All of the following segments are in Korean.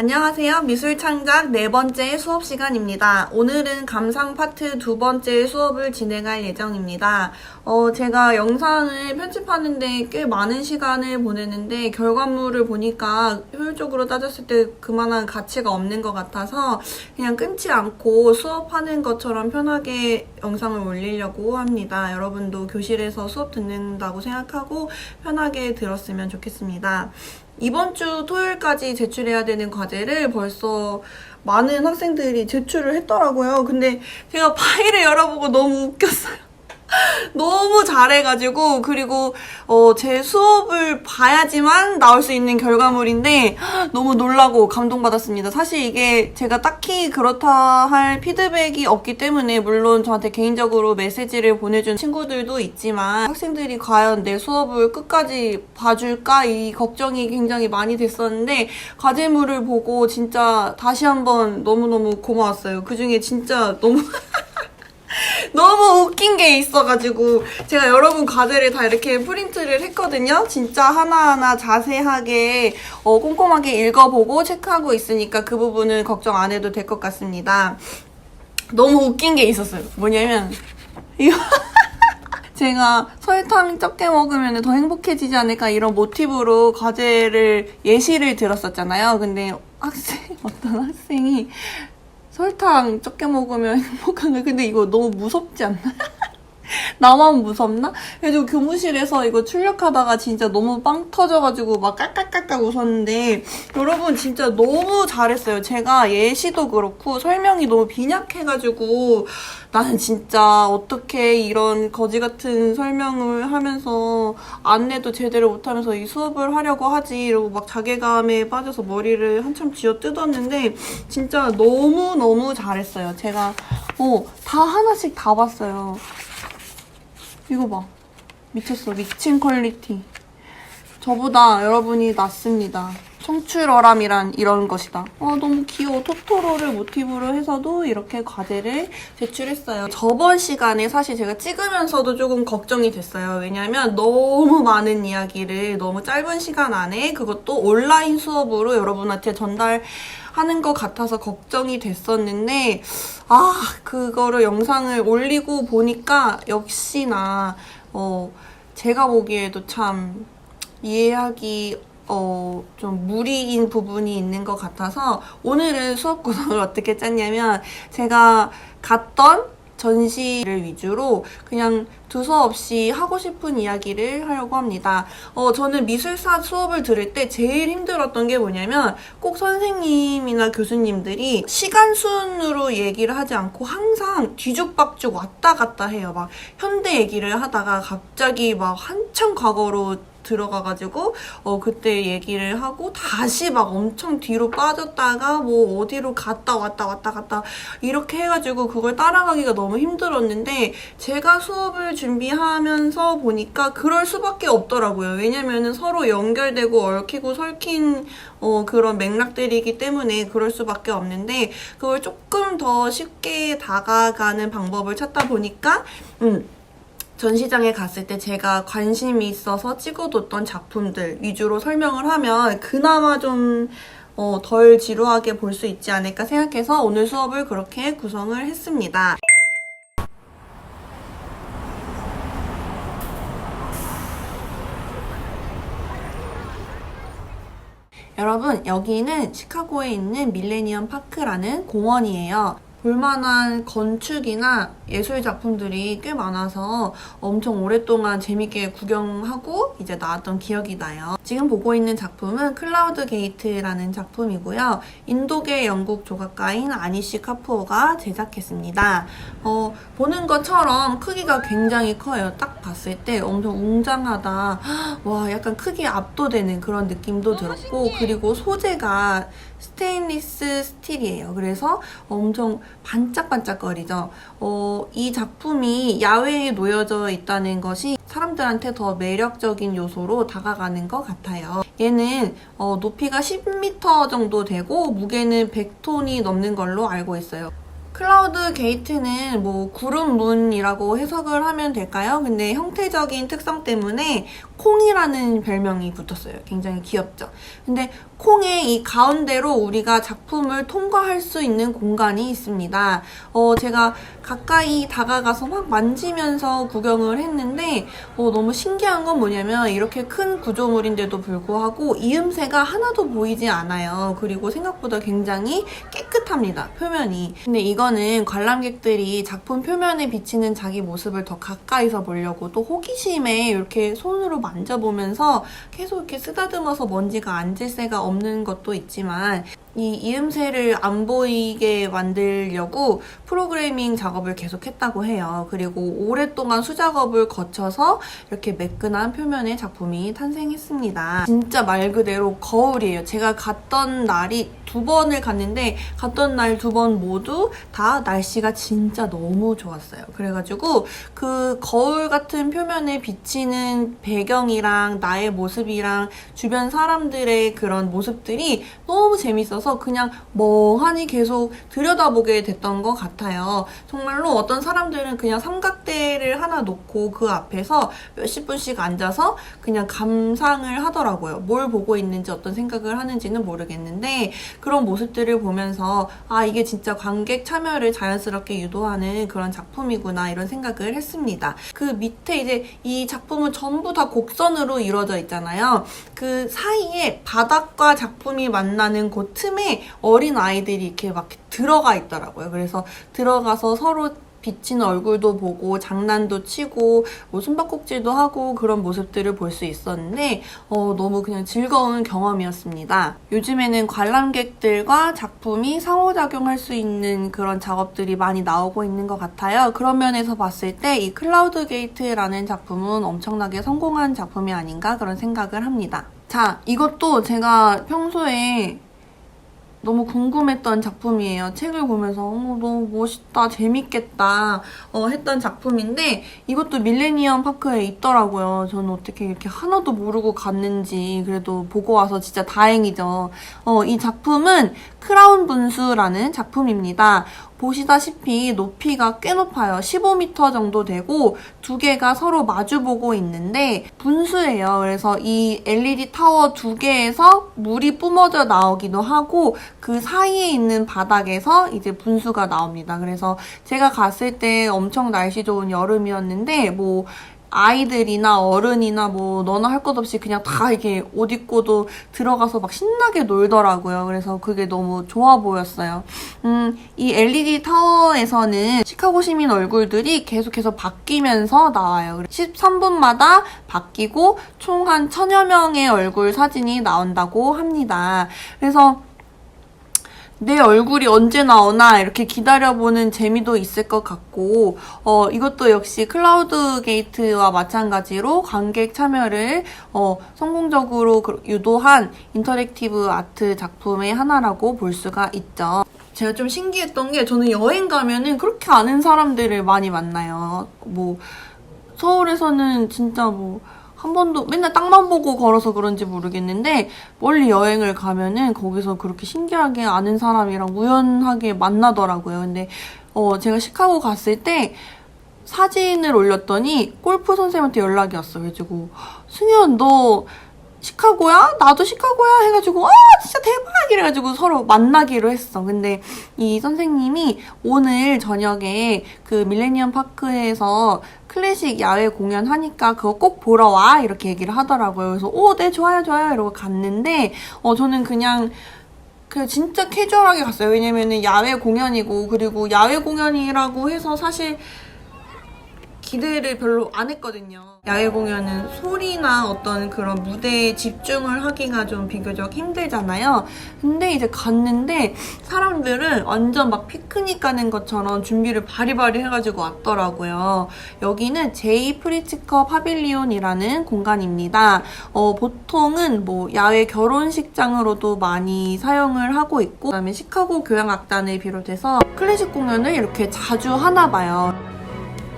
안녕하세요. 미술창작 네 번째 수업 시간입니다. 오늘은 감상 파트 두 번째 수업을 진행할 예정입니다. 제가 영상을 편집하는데 꽤 많은 시간을 보내는데 결과물을 보니까 효율적으로 따졌을 때 그만한 가치가 없는 것 같아서 그냥 끊지 않고 수업하는 것처럼 편하게 영상을 올리려고 합니다. 여러분도 교실에서 수업 듣는다고 생각하고 편하게 들었으면 좋겠습니다. 이번 주 토요일까지 제출해야 되는 과제를 벌써 많은 학생들이 제출을 했더라고요. 근데 제가 파일을 열어보고 너무 웃겼어요. 너무 잘해가지고 그리고 제 수업을 봐야지만 나올 수 있는 결과물인데 너무 놀라고 감동받았습니다. 사실 이게 제가 딱히 그렇다 할 피드백이 없기 때문에 물론 저한테 개인적으로 메시지를 보내준 친구들도 있지만 학생들이 과연 내 수업을 끝까지 봐줄까 이 걱정이 굉장히 많이 됐었는데 과제물을 보고 진짜 다시 한번 너무너무 고마웠어요. 그중에 진짜 너무 너무 웃긴 게 있어가지고 제가 여러분 과제를 다 이렇게 프린트를 했거든요. 진짜 하나하나 자세하게 꼼꼼하게 읽어보고 체크하고 있으니까 그 부분은 걱정 안 해도 될 것 같습니다. 너무 웃긴 게 있었어요. 뭐냐면 이거 제가 설탕 적게 먹으면 더 행복해지지 않을까 이런 모티브로 과제를 예시를 들었었잖아요. 근데 어떤 학생이 설탕 적게 먹으면 행복한 거. 근데 이거 너무 무섭지 않나? 나만 무섭나? 그래도 교무실에서 이거 출력하다가 진짜 너무 빵 터져가지고 막 깔깔깔깔 웃었는데 여러분 진짜 너무 잘했어요. 제가 예시도 그렇고 설명이 너무 빈약해가지고 나는 진짜 어떻게 이런 거지 같은 설명을 하면서 안내도 제대로 못하면서 이 수업을 하려고 하지 이러고 막 자괴감에 빠져서 머리를 한참 쥐어 뜯었는데 진짜 너무너무 잘했어요. 제가 다 하나씩 다 봤어요. 이거 봐. 미쳤어. 미친 퀄리티. 저보다 여러분이 낫습니다. 청출어람이란 이런 것이다. 너무 귀여워. 토토로를 모티브로 해서도 이렇게 과제를 제출했어요. 저번 시간에 사실 제가 찍으면서도 조금 걱정이 됐어요. 왜냐면 너무 많은 이야기를 너무 짧은 시간 안에 그것도 온라인 수업으로 여러분한테 전달하는 것 같아서 걱정이 됐었는데 그거를 영상을 올리고 보니까 역시나 제가 보기에도 참 이해하기 좀 무리인 부분이 있는 것 같아서 오늘은 수업 구성을 어떻게 짰냐면 제가 갔던 전시를 위주로 그냥 두서없이 하고 싶은 이야기를 하려고 합니다. 저는 미술사 수업을 들을 때 제일 힘들었던 게 뭐냐면 꼭 선생님이나 교수님들이 시간 순으로 얘기를 하지 않고 항상 뒤죽박죽 왔다 갔다 해요. 막 현대 얘기를 하다가 갑자기 막 한참 과거로 들어가가지고 그때 얘기를 하고 다시 막 엄청 뒤로 빠졌다가 뭐 어디로 갔다 왔다 이렇게 해가지고 그걸 따라가기가 너무 힘들었는데 제가 수업을 준비하면서 보니까 그럴 수밖에 없더라고요. 왜냐면은 서로 연결되고 얽히고 설킨 그런 맥락들이기 때문에 그럴 수밖에 없는데 그걸 조금 더 쉽게 다가가는 방법을 찾다 보니까 전시장에 갔을 때 제가 관심이 있어서 찍어뒀던 작품들 위주로 설명을 하면 그나마 좀 덜 지루하게 볼 수 있지 않을까 생각해서 오늘 수업을 그렇게 구성을 했습니다. 여러분, 여기는 시카고에 있는 밀레니엄 파크라는 공원이에요. 볼만한 건축이나 예술 작품들이 꽤 많아서 엄청 오랫동안 재밌게 구경하고 이제 나왔던 기억이 나요. 지금 보고 있는 작품은 클라우드 게이트라는 작품이고요. 인도계 영국 조각가인 아니시 카푸어가 제작했습니다. 보는 것처럼 크기가 굉장히 커요. 딱 봤을 때 엄청 웅장하다. 와, 약간 크기에 압도되는 그런 느낌도 들었고 그리고 소재가 스테인리스 스틸이에요. 그래서 엄청 반짝반짝거리죠. 이 작품이 야외에 놓여져 있다는 것이 사람들한테 더 매력적인 요소로 다가가는 것 같아요. 얘는 높이가 10m 정도 되고 무게는 100톤이 넘는 걸로 알고 있어요. 클라우드 게이트는 뭐 구름문이라고 해석을 하면 될까요? 근데 형태적인 특성 때문에 콩이라는 별명이 붙었어요. 굉장히 귀엽죠? 근데 콩의 이 가운데로 우리가 작품을 통과할 수 있는 공간이 있습니다. 제가 가까이 다가가서 막 만지면서 구경을 했는데 너무 신기한 건 뭐냐면 이렇게 큰 구조물인데도 불구하고 이음새가 하나도 보이지 않아요. 그리고 생각보다 굉장히 깨끗합니다. 표면이. 근데 이거는 관람객들이 작품 표면에 비치는 자기 모습을 더 가까이서 보려고 또 호기심에 이렇게 손으로 만져보면서 계속 이렇게 쓰다듬어서 먼지가 앉을 새가 없는 것도 있지만 이 이음새를 안 보이게 만들려고 프로그래밍 작업을 계속 했다고 해요. 그리고 오랫동안 수작업을 거쳐서 이렇게 매끈한 표면의 작품이 탄생했습니다. 진짜 말 그대로 거울이에요. 제가 갔던 날이 2번을 갔는데 갔던 날 2번 모두 다 날씨가 진짜 너무 좋았어요. 그래가지고 그 거울 같은 표면에 비치는 배경이랑 나의 모습이랑 주변 사람들의 그런 모습들이 너무 재밌어서 그냥 멍하니 계속 들여다보게 됐던 것 같아요. 정말로 어떤 사람들은 그냥 삼각대를 하나 놓고 그 앞에서 몇십 분씩 앉아서 그냥 감상을 하더라고요. 뭘 보고 있는지 어떤 생각을 하는지는 모르겠는데 그런 모습들을 보면서 아, 이게 진짜 관객 참여를 자연스럽게 유도하는 그런 작품이구나 이런 생각을 했습니다. 그 밑에 이제 이 작품은 전부 다 곡선으로 이루어져 있잖아요. 그 사이에 바닥과 작품이 만나는 그 틈에 어린 아이들이 이렇게 막 들어가 있더라고요. 그래서 들어가서 서로 비치는 얼굴도 보고 장난도 치고 뭐 숨바꼭질도 하고 그런 모습들을 볼 수 있었는데 너무 그냥 즐거운 경험이었습니다. 요즘에는 관람객들과 작품이 상호작용할 수 있는 그런 작업들이 많이 나오고 있는 것 같아요. 그런 면에서 봤을 때 이 클라우드 게이트라는 작품은 엄청나게 성공한 작품이 아닌가 그런 생각을 합니다. 자, 이것도 제가 평소에 너무 궁금했던 작품이에요. 책을 보면서 너무 멋있다, 재밌겠다 했던 작품인데 이것도 밀레니엄 파크에 있더라고요. 저는 어떻게 이렇게 하나도 모르고 갔는지 그래도 보고 와서 진짜 다행이죠. 이 작품은 크라운 분수라는 작품입니다. 보시다시피 높이가 꽤 높아요. 15m 정도 되고 두 개가 서로 마주보고 있는데 분수예요. 그래서 이 LED 타워 두 개에서 물이 뿜어져 나오기도 하고 그 사이에 있는 바닥에서 이제 분수가 나옵니다. 그래서 제가 갔을 때 엄청 날씨 좋은 여름이었는데 뭐 아이들이나 어른이나 뭐 너나 할 것 없이 그냥 다 이렇게 옷 입고도 들어가서 막 신나게 놀더라고요. 그래서 그게 너무 좋아 보였어요. 이 LED 타워에서는 시카고 시민 얼굴들이 계속해서 바뀌면서 나와요. 13분마다 바뀌고 총 한 1000여 명의 얼굴 사진이 나온다고 합니다. 그래서 내 얼굴이 언제 나오나 이렇게 기다려보는 재미도 있을 것 같고 이것도 역시 클라우드 게이트와 마찬가지로 관객 참여를 성공적으로 유도한 인터랙티브 아트 작품의 하나라고 볼 수가 있죠. 제가 좀 신기했던 게 저는 여행 가면은 그렇게 아는 사람들을 많이 만나요. 뭐 서울에서는 진짜 한 번도 맨날 땅만 보고 걸어서 그런지 모르겠는데 멀리 여행을 가면은 거기서 그렇게 신기하게 아는 사람이랑 우연하게 만나더라고요. 근데 제가 시카고 갔을 때 사진을 올렸더니 골프 선생님한테 연락이 왔어. 그래가지고 승현 너 시카고야? 나도 시카고야? 해가지고 진짜 대박! 이래가지고 서로 만나기로 했어. 근데 이 선생님이 오늘 저녁에 그 밀레니엄 파크에서 클래식 야외 공연 하니까 그거 꼭 보러 와 이렇게 얘기를 하더라고요. 그래서 네 좋아요 이러고 갔는데 저는 그냥 진짜 캐주얼하게 갔어요. 왜냐면은 야외 공연이고 그리고 야외 공연이라고 해서 사실 기대를 별로 안 했거든요. 야외 공연은 소리나 어떤 그런 무대에 집중을 하기가 좀 비교적 힘들잖아요. 근데 이제 갔는데 사람들은 완전 막 피크닉 가는 것처럼 준비를 바리바리 해가지고 왔더라고요. 여기는 제이 프리츠커 파빌리온이라는 공간입니다. 보통은 뭐 야외 결혼식장으로도 많이 사용을 하고 있고 그다음에 시카고 교향악단을 비롯해서 클래식 공연을 이렇게 자주 하나 봐요.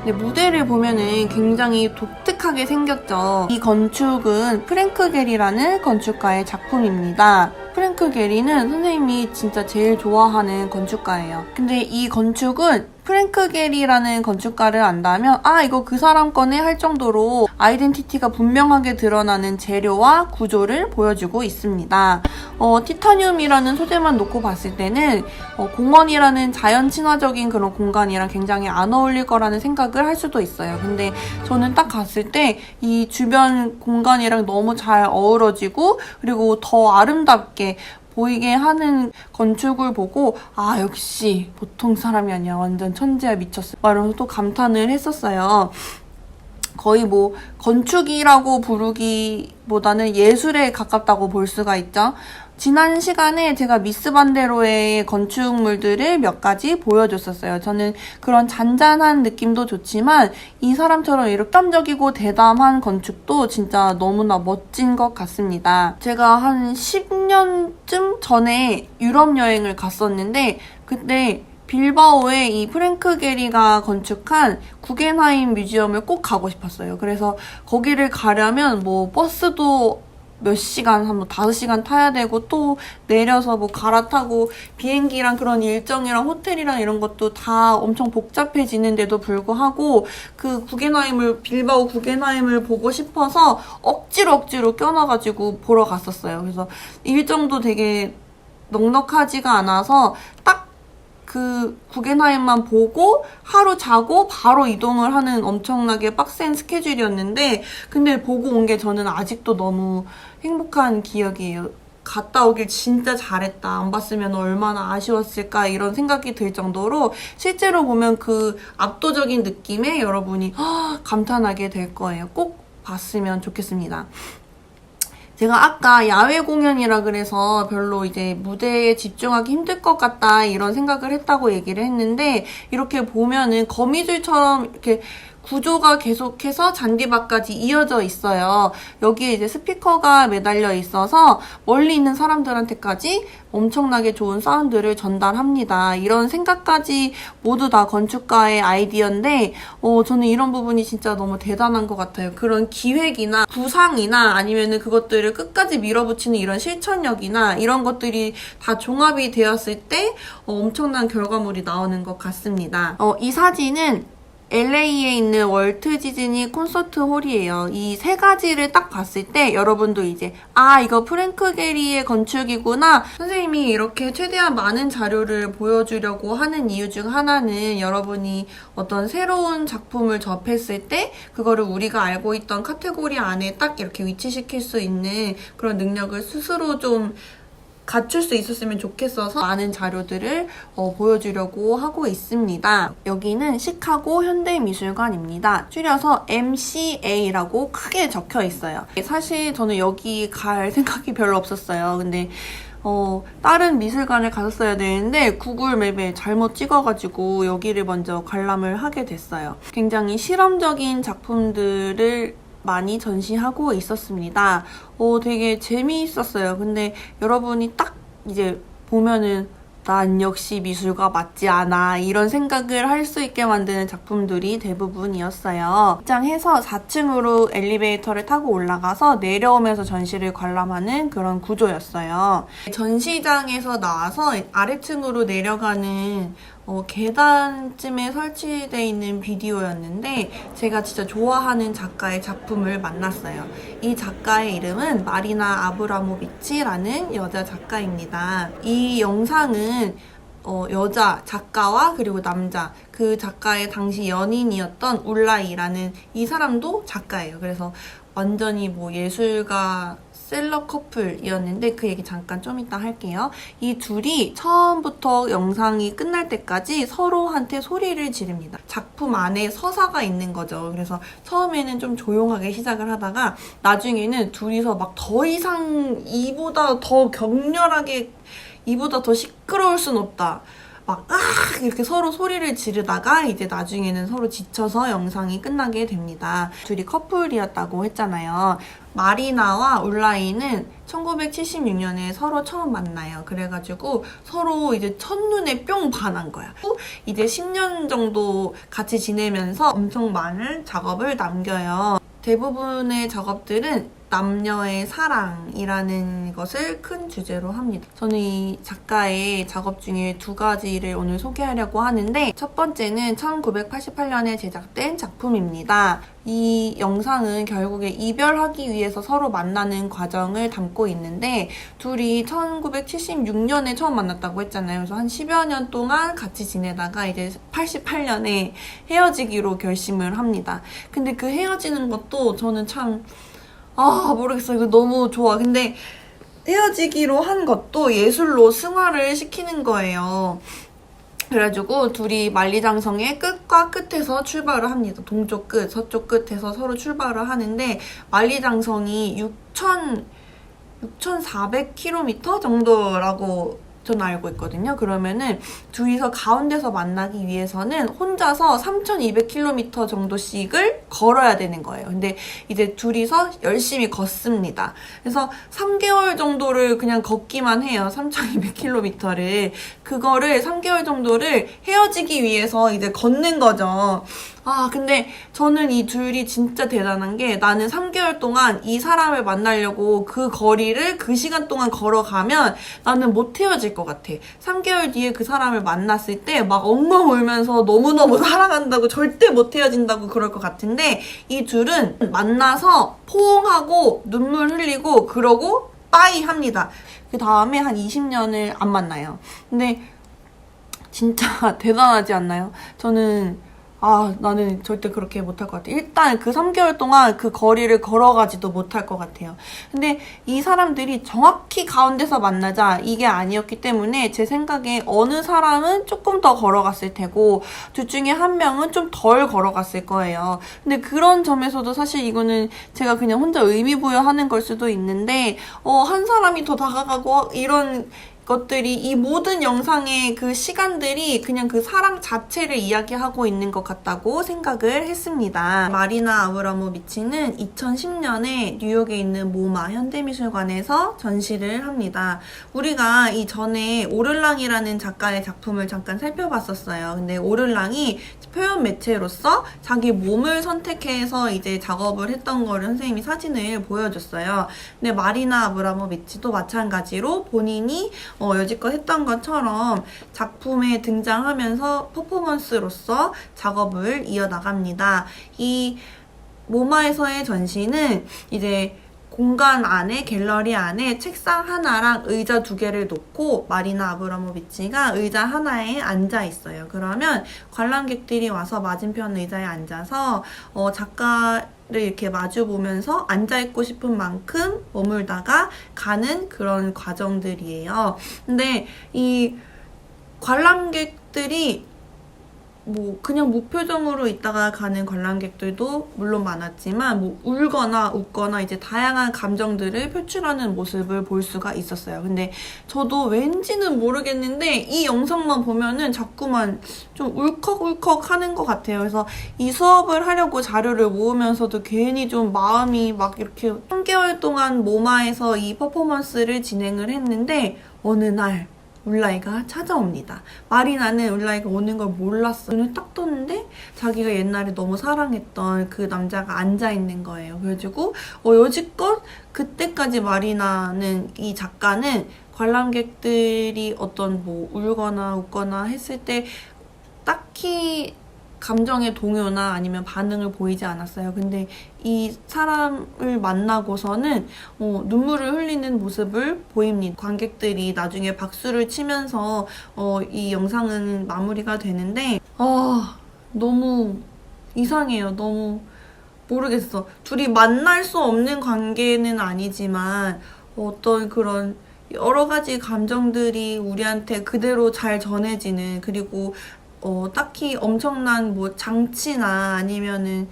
근데 무대를 보면은 굉장히 독특하게 생겼죠. 이 건축은 프랭크 겔이라는 건축가의 작품입니다. 프랭크 프랭크 게리는 선생님이 진짜 제일 좋아하는 건축가예요. 근데 이 건축은 프랭크 게리라는 건축가를 안다면 이거 그 사람 거네 할 정도로 아이덴티티가 분명하게 드러나는 재료와 구조를 보여주고 있습니다. 티타늄이라는 소재만 놓고 봤을 때는 공원이라는 자연 친화적인 그런 공간이랑 굉장히 안 어울릴 거라는 생각을 할 수도 있어요. 근데 저는 딱 갔을 때 이 주변 공간이랑 너무 잘 어우러지고 그리고 더 아름답게 보이게 하는 건축을 보고 역시 보통 사람이 아니야. 완전 천재야 미쳤어. 이러면서 또 감탄을 했었어요. 거의 뭐 건축이라고 부르기보다는 예술에 가깝다고 볼 수가 있죠. 지난 시간에 제가 미스 반데로의 건축물들을 몇 가지 보여줬었어요. 저는 그런 잔잔한 느낌도 좋지만 이 사람처럼 이렇게 땀적이고 대담한 건축도 진짜 너무나 멋진 것 같습니다. 제가 한 10년쯤 전에 유럽 여행을 갔었는데 그때 빌바오에 이 프랭크 게리가 건축한 구겐하임 뮤지엄을 꼭 가고 싶었어요. 그래서 거기를 가려면 뭐 버스도 몇 시간, 한 5시간 타야 되고 또 내려서 뭐 갈아타고 비행기랑 그런 일정이랑 호텔이랑 이런 것도 다 엄청 복잡해지는데도 불구하고 그 빌바오 구겐하임을 보고 싶어서 억지로 껴놔가지고 보러 갔었어요. 그래서 일정도 되게 넉넉하지가 않아서 딱 그 구겐하임만 보고 하루 자고 바로 이동을 하는 엄청나게 빡센 스케줄이었는데 근데 보고 온 게 저는 아직도 너무 행복한 기억이에요. 갔다 오길 진짜 잘했다. 안 봤으면 얼마나 아쉬웠을까 이런 생각이 들 정도로 실제로 보면 그 압도적인 느낌에 여러분이 감탄하게 될 거예요. 꼭 봤으면 좋겠습니다. 제가 아까 야외 공연이라 그래서 별로 이제 무대에 집중하기 힘들 것 같다 이런 생각을 했다고 얘기를 했는데 이렇게 보면은 거미줄처럼 이렇게 구조가 계속해서 잔디밭까지 이어져 있어요. 여기에 이제 스피커가 매달려 있어서 멀리 있는 사람들한테까지 엄청나게 좋은 사운드를 전달합니다. 이런 생각까지 모두 다 건축가의 아이디어인데 저는 이런 부분이 진짜 너무 대단한 것 같아요. 그런 기획이나 구상이나 아니면은 그것들을 끝까지 밀어붙이는 이런 실천력이나 이런 것들이 다 종합이 되었을 때 엄청난 결과물이 나오는 것 같습니다. 이 사진은 LA에 있는 월트 디즈니 콘서트 홀이에요. 이 세 가지를 딱 봤을 때 여러분도 이제 이거 프랭크 게리의 건축이구나. 선생님이 이렇게 최대한 많은 자료를 보여주려고 하는 이유 중 하나는 여러분이 어떤 새로운 작품을 접했을 때 그거를 우리가 알고 있던 카테고리 안에 딱 이렇게 위치시킬 수 있는 그런 능력을 스스로 좀 갖출 수 있었으면 좋겠어서 많은 자료들을 보여주려고 하고 있습니다. 여기는 시카고 현대미술관입니다. 줄여서 MCA라고 크게 적혀 있어요. 사실 저는 여기 갈 생각이 별로 없었어요. 근데 다른 미술관을 갔었어야 되는데 구글 맵에 잘못 찍어가지고 여기를 먼저 관람을 하게 됐어요. 굉장히 실험적인 작품들을 많이 전시하고 있었습니다. 되게 재미있었어요. 근데 여러분이 딱 이제 보면은 난 역시 미술가 맞지 않아 이런 생각을 할 수 있게 만드는 작품들이 대부분이었어요. 입장해서 4층으로 엘리베이터를 타고 올라가서 내려오면서 전시를 관람하는 그런 구조였어요. 전시장에서 나와서 아래층으로 내려가는 계단쯤에 설치되어 있는 비디오였는데 제가 진짜 좋아하는 작가의 작품을 만났어요. 이 작가의 이름은 마리나 아브라모비치라는 여자 작가입니다. 이 영상은 여자 작가와 그리고 남자 그 작가의 당시 연인이었던 울라이라는 이 사람도 작가예요. 그래서 완전히 뭐 예술가 셀럽 커플이었는데 그 얘기 잠깐 좀 이따 할게요. 이 둘이 처음부터 영상이 끝날 때까지 서로한테 소리를 지릅니다. 작품 안에 서사가 있는 거죠. 그래서 처음에는 좀 조용하게 시작을 하다가 나중에는 둘이서 막 더 이상 이보다 더 격렬하게 이보다 더 시끄러울 순 없다. 막 이렇게 서로 소리를 지르다가 이제 나중에는 서로 지쳐서 영상이 끝나게 됩니다. 둘이 커플이었다고 했잖아요. 마리나와 울라이는 1976년에 서로 처음 만나요. 그래가지고 서로 이제 첫눈에 뿅 반한 거야. 이제 10년 정도 같이 지내면서 엄청 많은 작업을 남겨요. 대부분의 작업들은 남녀의 사랑이라는 것을 큰 주제로 합니다. 저는 이 작가의 작업 중에 두 가지를 오늘 소개하려고 하는데, 첫 번째는 1988년에 제작된 작품입니다. 이 영상은 결국에 이별하기 위해서 서로 만나는 과정을 담고 있는데, 둘이 1976년에 처음 만났다고 했잖아요. 그래서 한 10여 년 동안 같이 지내다가 이제 88년에 헤어지기로 결심을 합니다. 근데 그 헤어지는 것도 저는 참 모르겠어요. 이거 너무 좋아. 근데 헤어지기로 한 것도 예술로 승화를 시키는 거예요. 그래가지고 둘이 만리장성의 끝과 끝에서 출발을 합니다. 동쪽 끝, 서쪽 끝에서 서로 출발을 하는데, 만리장성이 6,400km 정도라고 저는 알고 있거든요. 그러면은 둘이서 가운데서 만나기 위해서는 혼자서 3,200km 정도씩을 걸어야 되는 거예요. 근데 이제 둘이서 열심히 걷습니다. 그래서 3개월 정도를 그냥 걷기만 해요. 3,200km를. 그거를 3개월 정도를 헤어지기 위해서 이제 걷는 거죠. 근데 저는 이 둘이 진짜 대단한 게, 나는 3개월 동안 이 사람을 만나려고 그 거리를 그 시간 동안 걸어가면 나는 못 헤어질 것 같아. 3개월 뒤에 그 사람을 만났을 때 막 엉엉 울면서 너무너무 사랑한다고, 절대 못 헤어진다고 그럴 것 같은데, 이 둘은 만나서 포옹하고 눈물 흘리고 그러고 빠이 합니다. 그 다음에 한 20년을 안 만나요. 근데 진짜 대단하지 않나요? 나는 절대 그렇게 못할 것 같아요. 일단 그 3개월 동안 그 거리를 걸어가지도 못할 것 같아요. 근데 이 사람들이 정확히 가운데서 만나자 이게 아니었기 때문에 제 생각에 어느 사람은 조금 더 걸어갔을 테고, 둘 중에 한 명은 좀 덜 걸어갔을 거예요. 근데 그런 점에서도 사실 이거는 제가 그냥 혼자 의미부여하는 걸 수도 있는데, 한 사람이 더 다가가고 이런 것들이, 이 모든 영상의 그 시간들이 그냥 그 사랑 자체를 이야기하고 있는 것 같다고 생각을 했습니다. 마리나 아브라모비치는 2010년에 뉴욕에 있는 모마 현대미술관에서 전시를 합니다. 우리가 이전에 오를랑이라는 작가의 작품을 잠깐 살펴봤었어요. 근데 오를랑이 표현 매체로서 자기 몸을 선택해서 이제 작업을 했던 거를 선생님이 사진을 보여줬어요. 근데 마리나 아브라모비치도 마찬가지로 본인이 여지껏 했던 것처럼 작품에 등장하면서 퍼포먼스로서 작업을 이어나갑니다. 이 모마에서의 전시는 이제 공간 안에, 갤러리 안에 책상 하나랑 의자 2개를 놓고 마리나 아브라모비치가 의자 하나에 앉아 있어요. 그러면 관람객들이 와서 맞은편 의자에 앉아서 작가를 이렇게 마주 보면서 앉아있고 싶은 만큼 머물다가 가는 그런 과정들이에요. 근데 이 관람객들이 그냥 무표정으로 있다가 가는 관람객들도 물론 많았지만, 울거나 웃거나 이제 다양한 감정들을 표출하는 모습을 볼 수가 있었어요. 근데 저도 왠지는 모르겠는데 이 영상만 보면은 자꾸만 좀 울컥울컥 하는 것 같아요. 그래서 이 수업을 하려고 자료를 모으면서도 괜히 좀 마음이 막 이렇게, 3개월 동안 모마에서 이 퍼포먼스를 진행을 했는데 어느 날 울라이가 찾아옵니다. 마리나는 울라이가 오는 걸 몰랐어. 눈을 딱 떴는데 자기가 옛날에 너무 사랑했던 그 남자가 앉아있는 거예요. 그래가지고 여지껏 그때까지 마리나는, 이 작가는 관람객들이 어떤 울거나 웃거나 했을 때 딱히 감정의 동요나 아니면 반응을 보이지 않았어요. 근데 이 사람을 만나고서는 눈물을 흘리는 모습을 보입니다. 관객들이 나중에 박수를 치면서 이 영상은 마무리가 되는데 너무 이상해요. 너무 모르겠어. 둘이 만날 수 없는 관계는 아니지만 어떤 그런 여러 가지 감정들이 우리한테 그대로 잘 전해지는, 그리고 딱히 엄청난 장치나 아니면은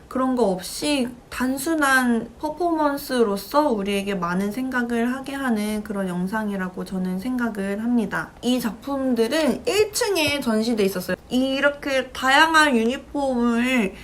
그런 거 없이 단순한 퍼포먼스로서 우리에게 많은 생각을 하게 하는 그런 영상이라고 저는 생각을 합니다. 이 작품들은 1층에 전시돼 있었어요. 이렇게 다양한 유니폼을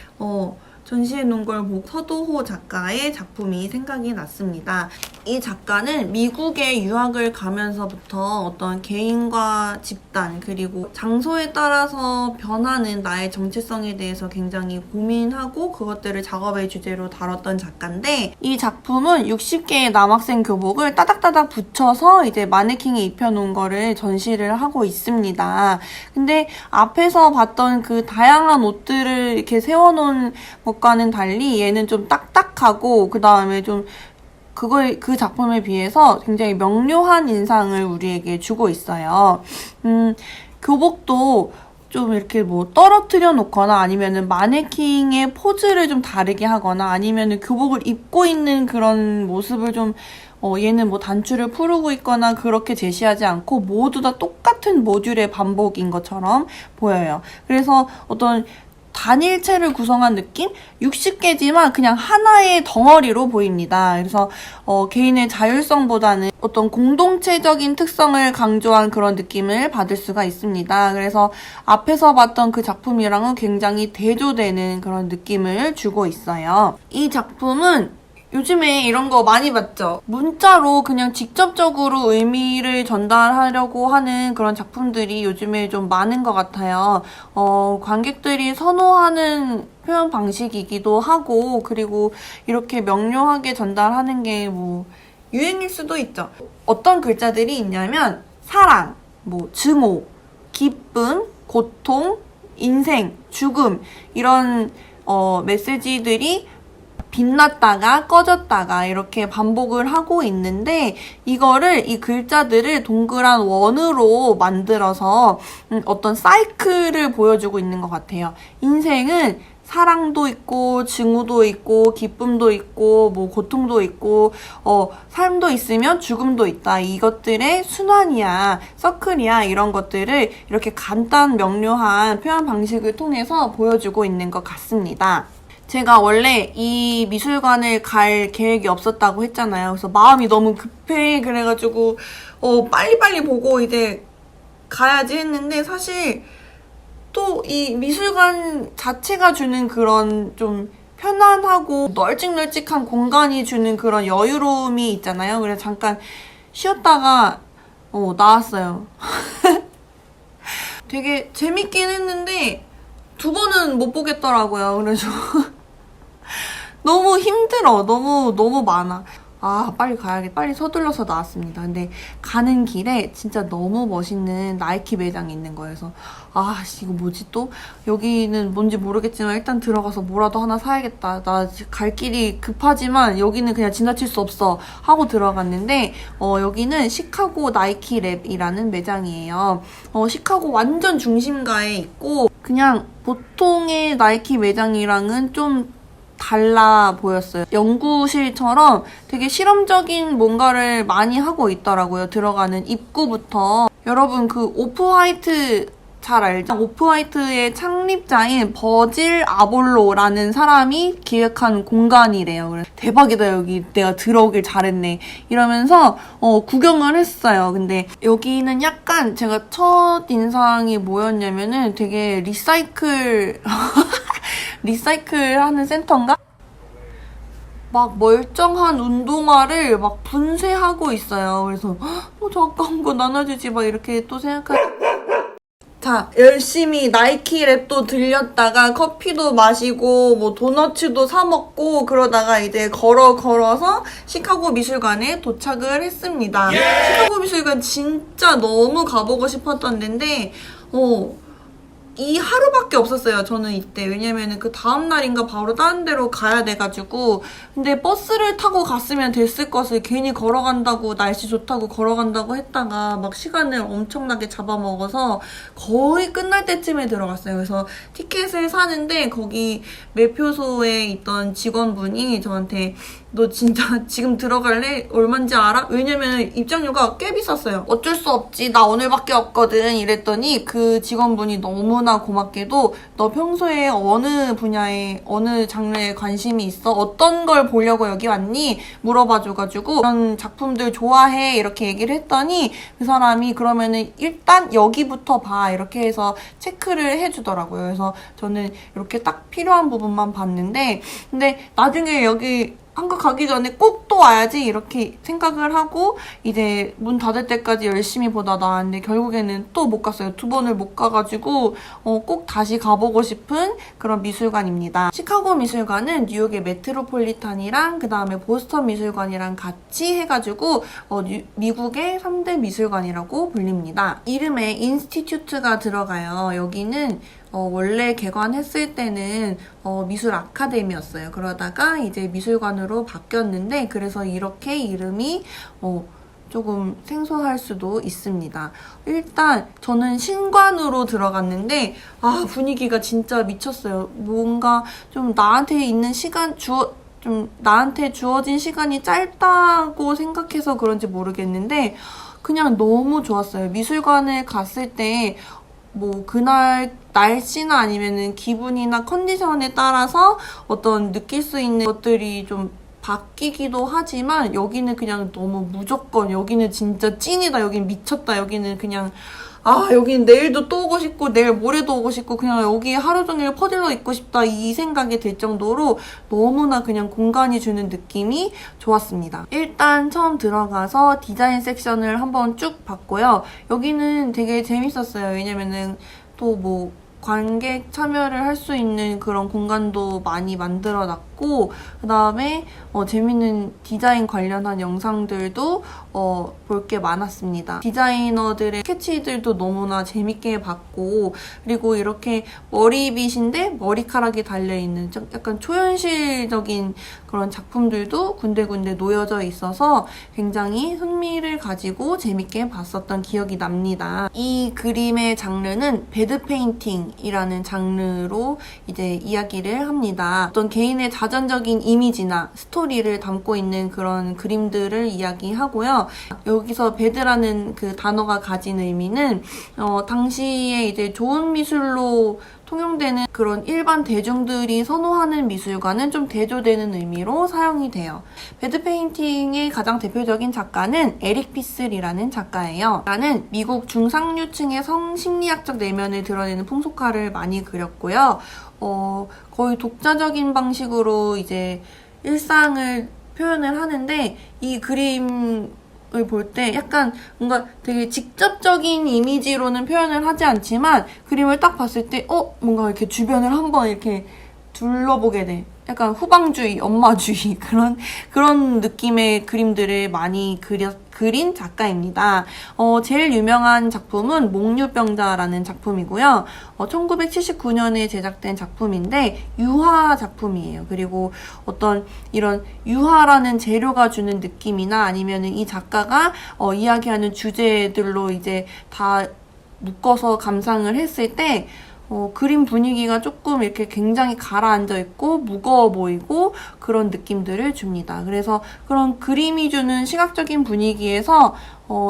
전시해 놓은 걸 보고 서도호 작가의 작품이 생각이 났습니다. 이 작가는 미국에 유학을 가면서부터 어떤 개인과 집단 그리고 장소에 따라서 변하는 나의 정체성에 대해서 굉장히 고민하고 그것들을 작업의 주제로 다뤘던 작가인데 이 작품은 60개의 남학생 교복을 따닥따닥 붙여서 이제 마네킹에 입혀놓은 거를 전시를 하고 있습니다. 근데 앞에서 봤던 그 다양한 옷들을 이렇게 세워놓은 것과는 달리 얘는 좀 딱딱하고 그 다음에 좀 그 작품에 비해서 굉장히 명료한 인상을 우리에게 주고 있어요. 교복도 좀 이렇게 뭐 떨어뜨려 놓거나 아니면은 마네킹의 포즈를 좀 다르게 하거나 아니면은 교복을 입고 있는 그런 모습을 좀 얘는 뭐 단추를 풀고 있거나 그렇게 제시하지 않고 모두 다 똑같은 모듈의 반복인 것처럼 보여요. 그래서 어떤 단일체를 구성한 느낌? 60개지만 그냥 하나의 덩어리로 보입니다. 그래서 개인의 자율성보다는 어떤 공동체적인 특성을 강조한 그런 느낌을 받을 수가 있습니다. 그래서 앞에서 봤던 그 작품이랑은 굉장히 대조되는 그런 느낌을 주고 있어요. 이 작품은 요즘에 이런 거 많이 봤죠? 문자로 그냥 직접적으로 의미를 전달하려고 하는 그런 작품들이 요즘에 좀 많은 것 같아요. 관객들이 선호하는 표현 방식이기도 하고, 그리고 이렇게 명료하게 전달하는 게 뭐, 유행일 수도 있죠. 어떤 글자들이 있냐면, 사랑, 뭐, 증오, 기쁨, 고통, 인생, 죽음, 이런, 메시지들이 빛났다가 꺼졌다가 이렇게 반복을 하고 있는데 이 글자들을 동그란 원으로 만들어서 어떤 사이클을 보여주고 있는 것 같아요. 인생은 사랑도 있고 증오도 있고 기쁨도 있고 뭐 고통도 있고 삶도 있으면 죽음도 있다. 이것들의 순환이야, 서클이야, 이런 것들을 이렇게 간단 명료한 표현 방식을 통해서 보여주고 있는 것 같습니다. 제가 원래 이 미술관을 갈 계획이 없었다고 했잖아요. 그래서 마음이 너무 급해. 그래가지고 빨리빨리 보고 이제 가야지 했는데 사실 또 이 미술관 자체가 주는 그런 좀 편안하고 널찍널찍한 공간이 주는 그런 여유로움이 있잖아요. 그래서 잠깐 쉬었다가 나왔어요. 되게 재밌긴 했는데 2번은 못 보겠더라고요. 그래서 너무 힘들어. 너무 많아. 빨리 가야겠다. 빨리 서둘러서 나왔습니다. 근데 가는 길에 진짜 너무 멋있는 나이키 매장이 있는 거예요. 그래서 이거 뭐지 또? 여기는 뭔지 모르겠지만 일단 들어가서 뭐라도 하나 사야겠다. 나 갈 길이 급하지만 여기는 그냥 지나칠 수 없어 하고 들어갔는데 여기는 시카고 나이키 랩이라는 매장이에요. 시카고 완전 중심가에 있고 그냥 보통의 나이키 매장이랑은 좀 달라 보였어요. 연구실처럼 되게 실험적인 뭔가를 많이 하고 있더라고요. 들어가는 입구부터. 여러분 그 오프화이트 잘 알죠? 오프화이트의 창립자인 버질 아볼로라는 사람이 기획한 공간이래요. 그래서 대박이다, 여기 내가 들어오길 잘했네 이러면서 구경을 했어요. 근데 여기는 약간 제가 첫 인상이 뭐였냐면은 되게 리사이클하는 센터인가? 막 멀쩡한 운동화를 막 분쇄하고 있어요. 그래서 잠깐 거 나눠주지 막 이렇게 또 자, 열심히 나이키 랩도 들렸다가 커피도 마시고 뭐 도너츠도 사 먹고 그러다가 이제 걸어서 시카고 미술관에 도착을 했습니다. 시카고 미술관 진짜 너무 가보고 싶었던 데인데 이 하루밖에 없었어요. 저는 이때. 왜냐면은 그 다음날인가 바로 다른 데로 가야 돼가지고. 근데 버스를 타고 갔으면 됐을 것을 괜히 걸어간다고, 날씨 좋다고 걸어간다고 했다가 막 시간을 엄청나게 잡아먹어서 거의 끝날 때쯤에 들어갔어요. 그래서 티켓을 사는데 거기 매표소에 있던 직원분이 저한테 너 진짜 지금 들어갈래? 얼만지 알아? 왜냐면 입장료가 꽤 비쌌어요. 어쩔 수 없지. 나 오늘밖에 없거든. 이랬더니 그 직원분이 너무나 고맙게도 너 평소에 어느 분야에 어느 장르에 관심이 있어? 어떤 걸 보려고 여기 왔니? 물어봐줘가지고 그런 작품들 좋아해 이렇게 얘기를 했더니 그 사람이 그러면은 일단 여기부터 봐 이렇게 해서 체크를 해주더라고요. 그래서 저는 이렇게 딱 필요한 부분만 봤는데 근데 나중에 여기 한국 가기 전에 꼭 또 와야지 이렇게 생각을 하고 이제 문 닫을 때까지 열심히 보다 나왔는데 결국에는 또 못 갔어요. 2번을 못 가가지고 꼭 다시 가보고 싶은 그런 미술관입니다. 시카고 미술관은 뉴욕의 메트로폴리탄이랑 그 다음에 보스턴 미술관이랑 같이 해가지고 미국의 3대 미술관이라고 불립니다. 이름에 인스티튜트가 들어가요. 여기는 원래 개관했을 때는 미술 아카데미였어요. 그러다가 이제 미술관으로 바뀌었는데 그래서 이렇게 이름이 조금 생소할 수도 있습니다. 일단 저는 신관으로 들어갔는데 분위기가 진짜 미쳤어요. 뭔가 좀 나한테 있는 시간 좀 나한테 주어진 시간이 짧다고 생각해서 그런지 모르겠는데 그냥 너무 좋았어요. 미술관을 갔을 때 뭐 그날 날씨나 아니면은 기분이나 컨디션에 따라서 어떤 느낄 수 있는 것들이 좀 바뀌기도 하지만 여기는 그냥 너무 무조건 여기는 진짜 찐이다, 여기는 미쳤다, 여기는 그냥 여긴 내일도 또 오고 싶고 내일 모레도 오고 싶고 그냥 여기에 하루 종일 퍼질러 있고 싶다 이 생각이 들 정도로 너무나 그냥 공간이 주는 느낌이 좋았습니다. 일단 처음 들어가서 디자인 섹션을 한번 쭉 봤고요. 여기는 되게 재밌었어요. 왜냐면은 또 뭐 관객 참여를 할 수 있는 그런 공간도 많이 만들어놨고 그 다음에 재밌는 디자인 관련한 영상들도 볼 게 많았습니다. 디자이너들의 스케치들도 너무나 재밌게 봤고 그리고 이렇게 머리빗인데 머리카락이 달려있는 약간 초현실적인 그런 작품들도 군데군데 놓여져 있어서 굉장히 흥미를 가지고 재밌게 봤었던 기억이 납니다. 이 그림의 장르는 배드 페인팅이라는 장르로 이제 이야기를 합니다. 어떤 개인의 자전적인 이미지나 스토리를 담고 있는 그런 그림들을 이야기하고요. 여기서 배드라는 그 단어가 가진 의미는 당시에 이제 좋은 미술로 통용되는 그런 일반 대중들이 선호하는 미술과는 좀 대조되는 의미로 사용이 돼요. 배드 페인팅의 가장 대표적인 작가는 에릭 피슬이라는 작가예요. 나는 미국 중상류층의 성심리학적 내면을 드러내는 풍속화를 많이 그렸고요. 거의 독자적인 방식으로 이제 일상을 표현을 하는데 이 그림을 볼 때 약간 뭔가 되게 직접적인 이미지로는 표현을 하지 않지만 그림을 딱 봤을 때 뭔가 이렇게 주변을 한번 이렇게 둘러보게 돼. 약간 후방주의, 엄마주의 그런 느낌의 그림들을 많이 그린 작가입니다. 제일 유명한 작품은 목류병자라는 작품이고요. 1979년에 제작된 작품인데 유화 작품이에요. 그리고 어떤 이런 유화라는 재료가 주는 느낌이나 아니면은 이 작가가 이야기하는 주제들로 이제 다 묶어서 감상을 했을 때 그림 분위기가 조금 이렇게 굉장히 가라앉아 있고 무거워 보이고 그런 느낌들을 줍니다. 그래서 그런 그림이 주는 시각적인 분위기에서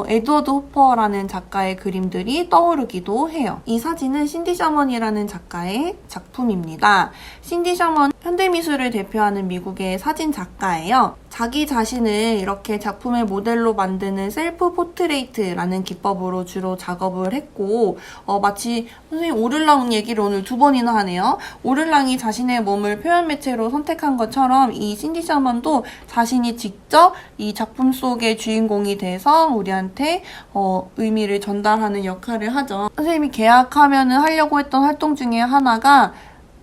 에드워드 호퍼라는 작가의 그림들이 떠오르기도 해요. 이 사진은 신디 셔먼이라는 작가의 작품입니다. 신디 셔먼 현대미술을 대표하는 미국의 사진 작가예요. 자기 자신을 이렇게 작품의 모델로 만드는 셀프 포트레이트라는 기법으로 주로 작업을 했고 마치 선생님 오를랑 얘기를 오늘 2번이나 하네요. 오를랑이 자신의 몸을 표현 매체로 선택한 것처럼 이 신디 셔먼도 자신이 직접 이 작품 속의 주인공이 돼서 우리한테 의미를 전달하는 역할을 하죠. 선생님이 계약하면은 하려고 했던 활동 중에 하나가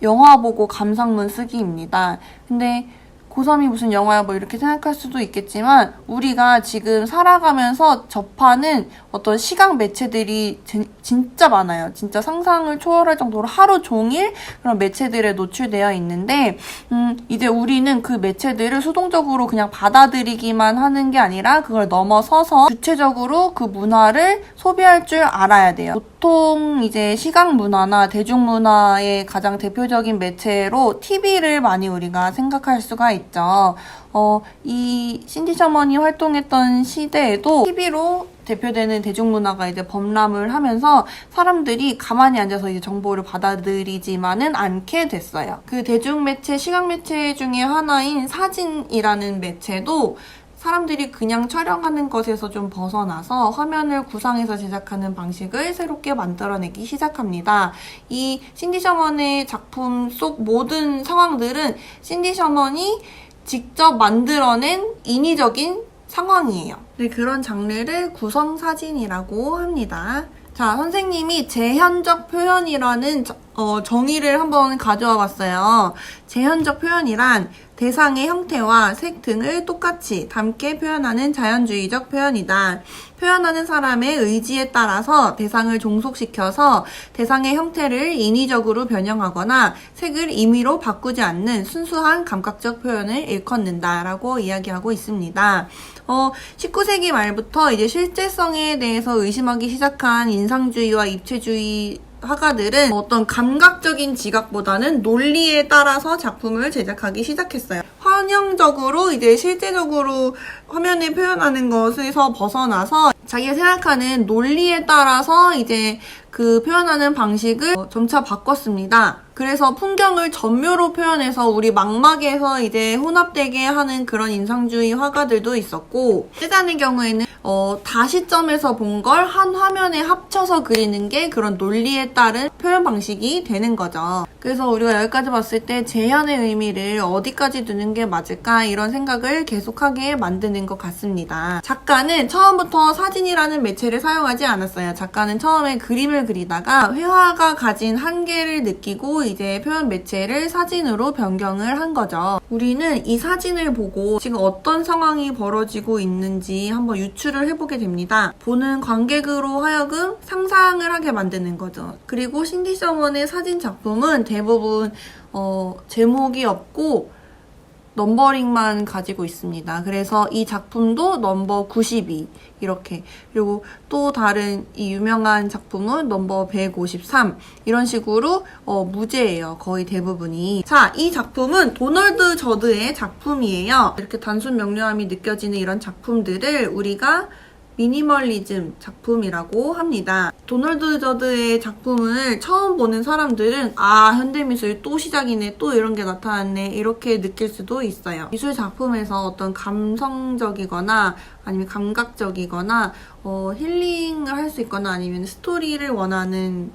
영화 보고 감상문 쓰기입니다. 근데 고3이 무슨 영화야 뭐 이렇게 생각할 수도 있겠지만 우리가 지금 살아가면서 접하는 어떤 시각 매체들이 진짜 많아요. 진짜 상상을 초월할 정도로 하루 종일 그런 매체들에 노출되어 있는데 이제 우리는 그 매체들을 수동적으로 그냥 받아들이기만 하는 게 아니라 그걸 넘어서서 주체적으로 그 문화를 소비할 줄 알아야 돼요. 보통 이제 시각 문화나 대중 문화의 가장 대표적인 매체로 TV를 많이 우리가 생각할 수가 있죠. 이 신디 셔먼이 활동했던 시대에도 TV로 대표되는 대중문화가 이제 범람을 하면서 사람들이 가만히 앉아서 이제 정보를 받아들이지만은 않게 됐어요. 그 대중매체, 시각매체 중에 하나인 사진이라는 매체도 사람들이 그냥 촬영하는 것에서 좀 벗어나서 화면을 구상해서 제작하는 방식을 새롭게 만들어내기 시작합니다. 이 신디 셔먼의 작품 속 모든 상황들은 신디 셔먼이 직접 만들어낸 인위적인 상황이에요. 네, 그런 장르를 구성사진이라고 합니다. 자, 선생님이 제현적 표현이라는 정의를 한번 가져와 봤어요. 제현적 표현이란 대상의 형태와 색 등을 똑같이 닮게 표현하는 자연주의적 표현이다. 표현하는 사람의 의지에 따라서 대상을 종속시켜서 대상의 형태를 인위적으로 변형하거나 색을 임의로 바꾸지 않는 순수한 감각적 표현을 일컫는다라고 이야기하고 있습니다. 19세기 말부터 이제 실제성에 대해서 의심하기 시작한 인상주의와 입체주의 화가들은 어떤 감각적인 지각보다는 논리에 따라서 작품을 제작하기 시작했어요. 환영적으로 이제 실제적으로 화면에 표현하는 것에서 벗어나서 자기가 생각하는 논리에 따라서 이제 그 표현하는 방식을 점차 바꿨습니다. 그래서 풍경을 전묘로 표현해서 우리 망막에서 이제 혼합되게 하는 그런 인상주의 화가들도 있었고, 세잔의 경우에는 다시점에서 본 걸 한 화면에 합쳐서 그리는 게 그런 논리에 따른 표현 방식이 되는 거죠. 그래서 우리가 여기까지 봤을 때 재현의 의미를 어디까지 두는 게 맞을까 이런 생각을 계속하게 만드는 것 같습니다. 작가는 처음부터 사진이라는 매체를 사용하지 않았어요. 작가는 처음에 그림을 그리다가 회화가 가진 한계를 느끼고 이제 표현 매체를 사진으로 변경을 한 거죠. 우리는 이 사진을 보고 지금 어떤 상황이 벌어지고 있는지 한번 유추를 해보게 됩니다. 보는 관객으로 하여금 상상을 하게 만드는 거죠. 그리고 신디 서먼의 사진 작품은 대부분 제목이 없고 넘버링만 가지고 있습니다. 그래서 이 작품도 넘버 92 이렇게, 그리고 또 다른 이 유명한 작품은 넘버 153 이런 식으로 무제예요. 거의 대부분이. 자, 이 작품은 도널드 저드의 작품이에요. 이렇게 단순 명료함이 느껴지는 이런 작품들을 우리가 미니멀리즘 작품이라고 합니다. 도널드 저드의 작품을 처음 보는 사람들은 현대미술 또 시작이네, 또 이런 게 나타났네 이렇게 느낄 수도 있어요. 미술 작품에서 어떤 감성적이거나 아니면 감각적이거나 힐링을 할 수 있거나 아니면 스토리를 원하는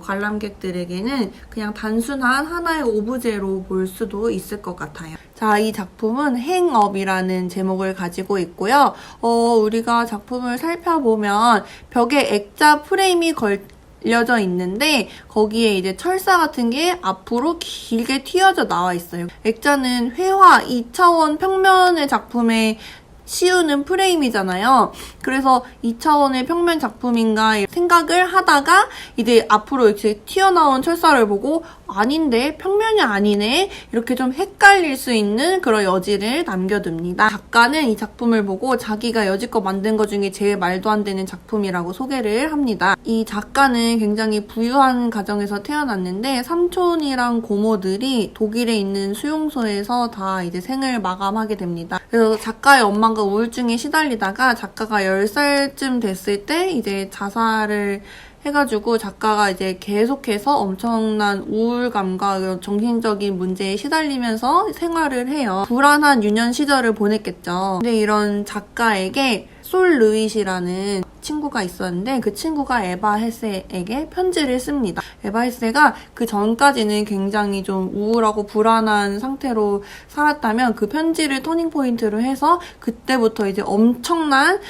관람객들에게는 그냥 단순한 하나의 오브제로 볼 수도 있을 것 같아요. 자, 이 작품은 행업이라는 제목을 가지고 있고요. 우리가 작품을 살펴보면 벽에 액자 프레임이 걸려져 있는데 거기에 이제 철사 같은 게 앞으로 길게 튀어져 나와 있어요. 액자는 회화 2차원 평면의 작품에 씌우는 프레임이잖아요. 그래서 2차원의 평면 작품인가 생각을 하다가 이제 앞으로 이렇게 튀어나온 철사를 보고 아닌데 평면이 아니네 이렇게 좀 헷갈릴 수 있는 그런 여지를 남겨둡니다. 작가는 이 작품을 보고 자기가 여지껏 만든 것 중에 제일 말도 안 되는 작품이라고 소개를 합니다. 이 작가는 굉장히 부유한 가정에서 태어났는데 삼촌이랑 고모들이 독일에 있는 수용소에서 다 이제 생을 마감하게 됩니다. 그래서 작가의 엄마가 우울증에 시달리다가 작가가 10살쯤 됐을 때 이제 자살을 해가지고 작가가 이제 계속해서 엄청난 우울감과 정신적인 문제에 시달리면서 생활을 해요. 불안한 유년 시절을 보냈겠죠. 근데 이런 작가에게 솔 루잇이라는 친구가 있었는데 그 친구가 에바 헤세에게 편지를 씁니다. 에바 헤세가 그 전까지는 굉장히 좀 우울하고 불안한 상태로 살았다면 그 편지를 터닝포인트로 해서 그때부터 이제 엄청난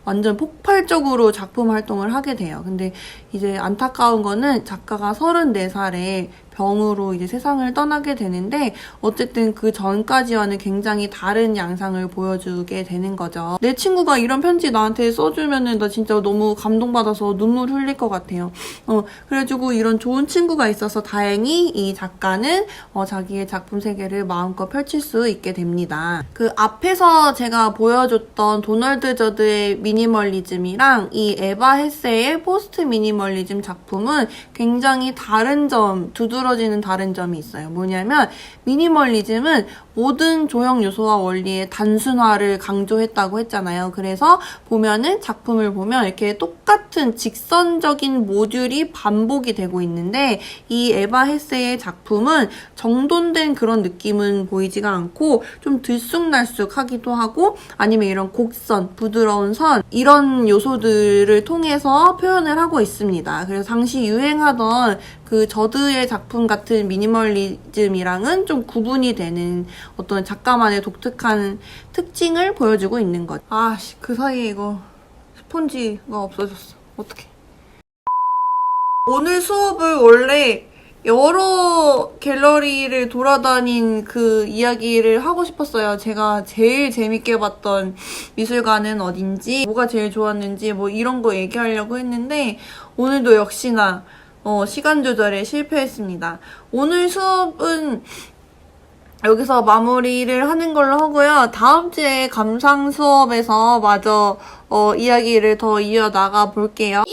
완전 폭발적으로 작품 활동을 하게 돼요. 근데 이제 안타까운 거는 작가가 34살에 병으로 이제 세상을 떠나게 되는데 어쨌든 그 전까지와는 굉장히 다른 양상을 보여주게 되는 거죠. 내 친구가 이런 편지 나한테 써주면은 나 진짜 너무 감동받아서 눈물 흘릴 것 같아요. 그래가지고 이런 좋은 친구가 있어서 다행히 이 작가는 자기의 작품 세계를 마음껏 펼칠 수 있게 됩니다. 그 앞에서 제가 보여줬던 도널드 저드의 미니멀리즘이랑 이 에바 헤세의 포스트 미니멀리즘 작품은 굉장히 다른 점, 두드러지는 다른 점이 있어요. 뭐냐면 미니멀리즘은 모든 조형 요소와 원리의 단순화를 강조했다고 했잖아요. 그래서 보면은 작품을 보면 이렇게 똑같은 직선적인 모듈이 반복이 되고 있는데 이 에바 헤세의 작품은 정돈된 그런 느낌은 보이지가 않고 좀 들쑥날쑥하기도 하고 아니면 이런 곡선, 부드러운 선 이런 요소들을 통해서 표현을 하고 있습니다. 그래서 당시 유행하던 그 저드의 작품 같은 미니멀리즘이랑은 좀 구분이 되는 어떤 작가만의 독특한 특징을 보여주고 있는 것. 아씨, 그 사이에 이거 스폰지가 없어졌어. 어떡해. 오늘 수업을 원래 여러 갤러리를 돌아다닌 그 이야기를 하고 싶었어요. 제가 제일 재밌게 봤던 미술관은 어딘지, 뭐가 제일 좋았는지 뭐 이런 거 얘기하려고 했는데 오늘도 역시나 시간 조절에 실패했습니다. 오늘 수업은 여기서 마무리를 하는 걸로 하고요. 다음 주에 감상 수업에서 마저 이야기를 더 이어나가 볼게요.